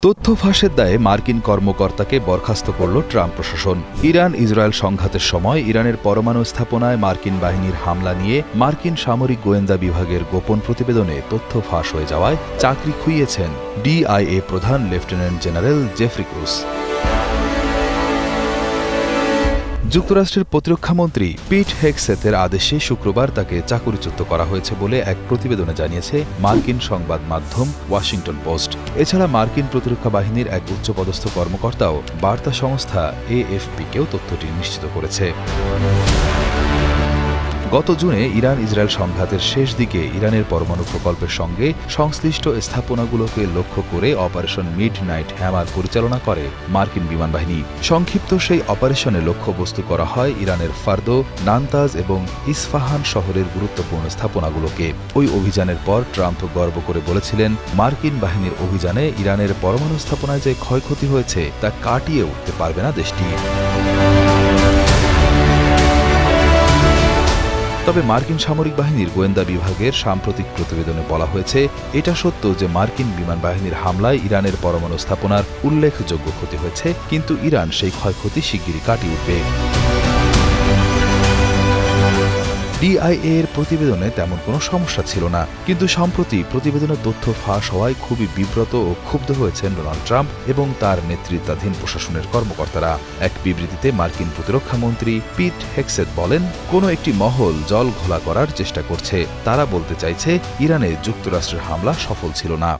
তথ্য ফাঁসের দায়ে মার্কিন কর্মকর্তাকে বরখাস্ত করল ট্রাম্প প্রশাসন। ইরান ইসরায়েল সংঘাতের সময় ইরানের পরমাণু স্থাপনায় মার্কিন বাহিনীর হামলা নিয়ে মার্কিন সামরিক গোয়েন্দা বিভাগের গোপন প্রতিবেদনে তথ্য ফাঁস হয়ে যাওয়ায় চাকরি খুইয়েছেন ডিআইএ প্রধান লেফটেন্যান্ট জেনারেল জেফ্রি ক্রুস। যুক্তরাষ্ট্রের প্রতিরক্ষামন্ত্রী পিট হেগসেথের আদেশে শুক্রবার তাকে চাকরিচ্যুত করা হয়েছে বলে এক প্রতিবেদনে জানিয়েছে মার্কিন সংবাদ মাধ্যম ওয়াশিংটন পোস্ট। এছাড়া মার্কিন প্রতিরক্ষা বাহিনীর এক উচ্চপদস্থ কর্মকর্তাও বার্তা সংস্থা এএফপিকেও তথ্যটি নিশ্চিত করেছে। গত জুনে ইরান ইসরায়েল সংঘাতের শেষ দিকে ইরানের পরমাণু প্রকল্পের সঙ্গে সংশ্লিষ্ট স্থাপনাগুলোকে লক্ষ্য করে অপারেশন মিডনাইট হ্যামার পরিচালনা করে মার্কিন বিমান বাহিনী। সংক্ষিপ্ত সেই অপারেশনে লক্ষ্যবস্তু করা হয় ইরানের ফার্দো, নান্তাজ এবং ইস্ফাহান শহরের গুরুত্বপূর্ণ স্থাপনাগুলোকে। ওই অভিযানের পর ট্রাম্প গর্ব করে বলেছিলেন, মার্কিন বাহিনীর অভিযানে ইরানের পরমাণু স্থাপনায় যে ক্ষয়ক্ষতি হয়েছে তা কাটিয়ে উঠতে পারবে না দেশটি। তবে মার্কিন সামরিক বাহিনীর গোয়েন্দা বিভাগের সাম্প্রতিক প্রতিবেদনে বলা হয়েছে, এটা সত্য যে মার্কিন বিমান বাহিনীর হামলায় ইরানের পরমাণু স্থাপনার উল্লেখযোগ্য ক্ষতি হয়েছে, কিন্তু ইরান সেই ক্ষয়ক্ষতি শিগগিরই কাটিয়ে উঠবে। ডিআইএ এর প্রতিবেদনে তেমন কোনো সমস্যা ছিল না, কিন্তু সম্প্রতি প্রতিবেদনের তথ্য ফাঁস হওয়ায় খুবই বিব্রত ও ক্ষুব্ধ হয়েছেন ডোনাল্ড ট্রাম্প এবং তার নেতৃত্বাধীন প্রশাসনের কর্মকর্তারা। এক বিবৃতিতে মার্কিন প্রতিরক্ষামন্ত্রী পিট হেগসেথ বলেন, কোনো একটি মহল জল ঘোলা করার চেষ্টা করছে। তারা বলতে চাইছে ইরানে যুক্তরাষ্ট্রের হামলা সফল ছিল না।